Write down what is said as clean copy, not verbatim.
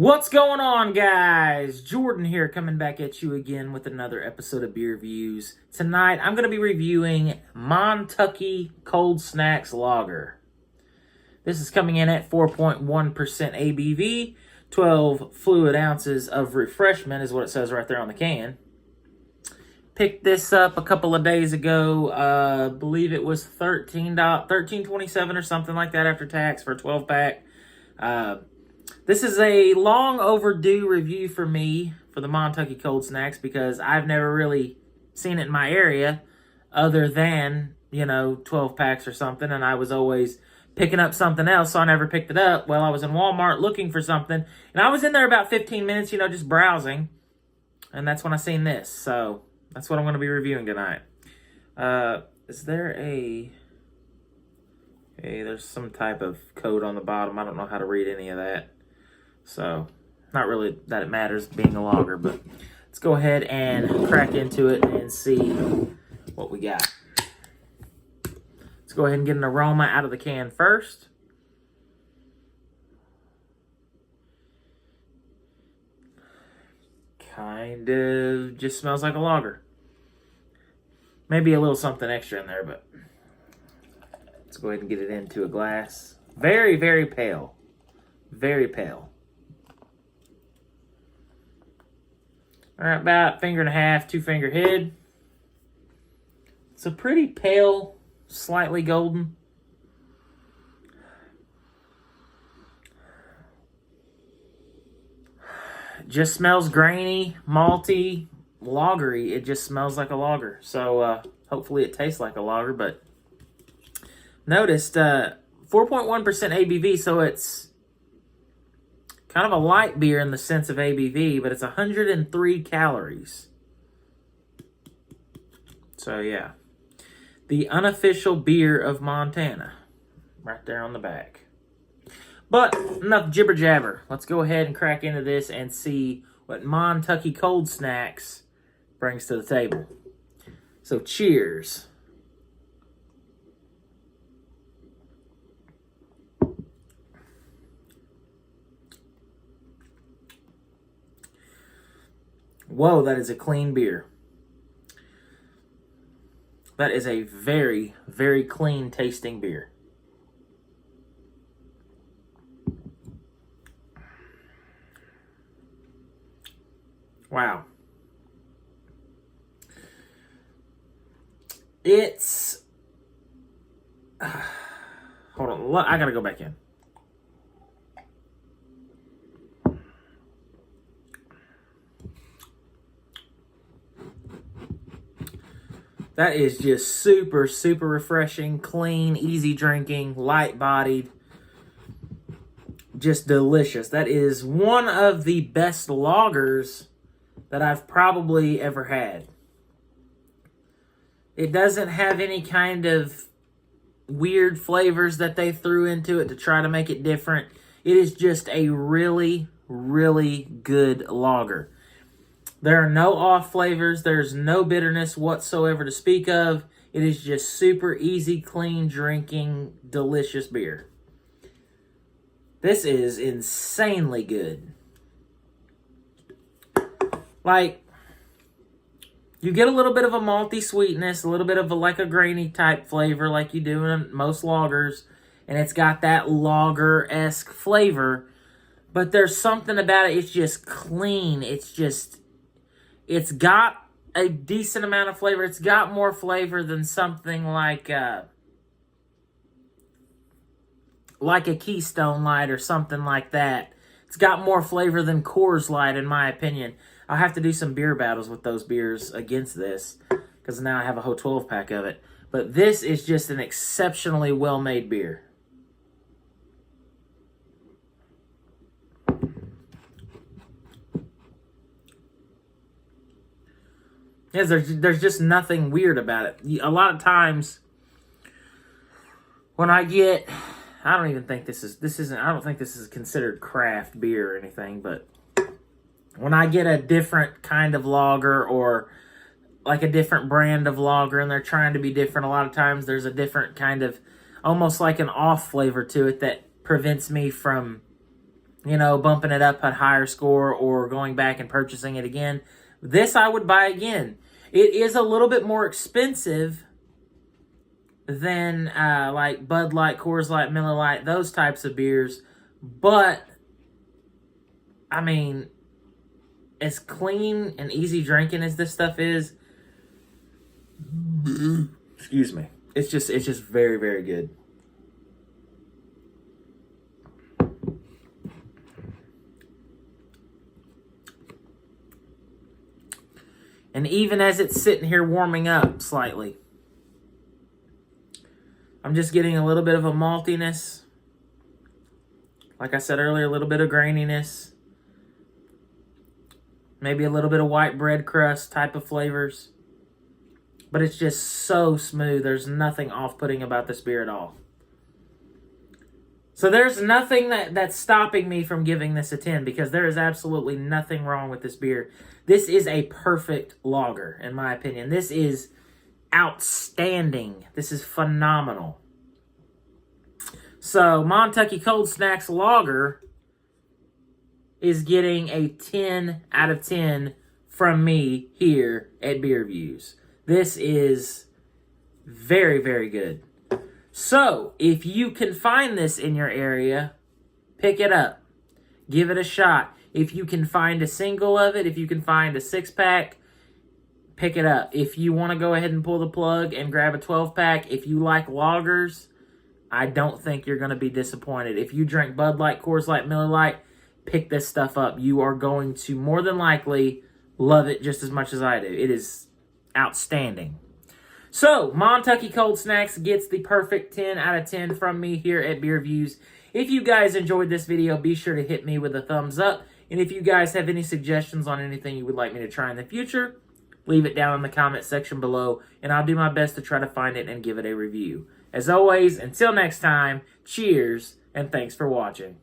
What's going on, guys? Jordan here, coming back at you again with another episode of Beer Reviews. Tonight, I'm going to be reviewing Montucky Cold Snacks Lager. This is coming in at 4.1% ABV, 12 fluid ounces of refreshment is what it says right there on the can. Picked this up a couple of days ago. I believe it was $13.27 or something like that after tax for a 12-pack. This is a long overdue review for me for the Montucky Cold Snacks because I've never really seen it in my area other than, 12 packs or something, and I was always picking up something else, so I never picked it up. Well, I was in Walmart looking for something, and I was in there about 15 minutes, just browsing, and that's when I seen this, so that's what I'm going to be reviewing tonight. Is there a... Okay, there's some type of code on the bottom. I don't know how to read any of that. So, not really that it matters being a lager, but let's go ahead and crack into it and see what we got. Let's go ahead and get an aroma out of the can first. Kind of just smells like a lager. Maybe a little something extra in there, but let's go ahead and get it into a glass. Very, very pale. Very pale. All right, about finger and a half, 2-finger head. It's a pretty pale, slightly golden. Just smells grainy, malty, lagery. It just smells like a lager. So hopefully it tastes like a lager, but noticed 4.1% ABV, so it's kind of a light beer in the sense of ABV, but it's 103 calories. So, yeah. The unofficial beer of Montana. Right there on the back. But, enough jibber-jabber. Let's go ahead and crack into this and see what Montucky Cold Snacks brings to the table. So, cheers. Whoa, that is a clean beer. That is a very, very clean tasting beer. Wow. It's... hold on, I gotta go back in. That is just super, super refreshing, clean, easy drinking, light-bodied. Just delicious. That is one of the best lagers that I've probably ever had. It doesn't have any kind of weird flavors that they threw into it to try to make it different. It is just a really, really good lager. There are no off flavors. There's no bitterness whatsoever to speak of. It is just super easy, clean drinking, delicious beer. This is insanely good. Like, you get a little bit of a malty sweetness, a little bit of a grainy type flavor like you do in most lagers. And it's got that lager-esque flavor. But there's something about it. It's just clean. It's got a decent amount of flavor. It's got more flavor than something like a Keystone Light or something like that. It's got more flavor than Coors Light, in my opinion. I'll have to do some beer battles with those beers against this, because now I have a whole 12-pack of it. But this is just an exceptionally well-made beer. Yes, there's just nothing weird about it. A lot of times when I get, I don't think this is considered craft beer or anything, but when I get a different kind of lager or like a different brand of lager and they're trying to be different, a lot of times there's a different kind of, almost like an off flavor to it that prevents me from you know, bumping it up a higher score or going back and purchasing it again. This I would buy again. It is a little bit more expensive than like Bud Light, Coors Light, Miller Lite, those types of beers. But, I mean, as clean and easy drinking as this stuff is, excuse me, it's just very, very good. And even as it's sitting here warming up slightly, I'm just getting a little bit of a maltiness. Like I said earlier, a little bit of graininess. Maybe a little bit of white bread crust type of flavors. But it's just so smooth. There's nothing off-putting about this beer at all. So there's nothing that's stopping me from giving this a 10, because there is absolutely nothing wrong with this beer. This is a perfect lager, in my opinion. This is outstanding. This is phenomenal. So Montucky Cold Snacks Lager is getting a 10 out of 10 from me here at Beer Views. This is very, very good. So, if you can find this in your area, pick it up. Give it a shot. If you can find a single of it, if you can find a 6-pack, pick it up. If you want to go ahead and pull the plug and grab a 12-pack, if you like lagers, I don't think you're going to be disappointed. If you drink Bud Light, Coors Light, Miller Lite, pick this stuff up. You are going to more than likely love it just as much as I do. It is outstanding. So, Montucky Cold Snacks gets the perfect 10 out of 10 from me here at Beer Views. If you guys enjoyed this video, be sure to hit me with a thumbs up. And if you guys have any suggestions on anything you would like me to try in the future, leave it down in the comment section below, and I'll do my best to try to find it and give it a review. As always, until next time, cheers, and thanks for watching.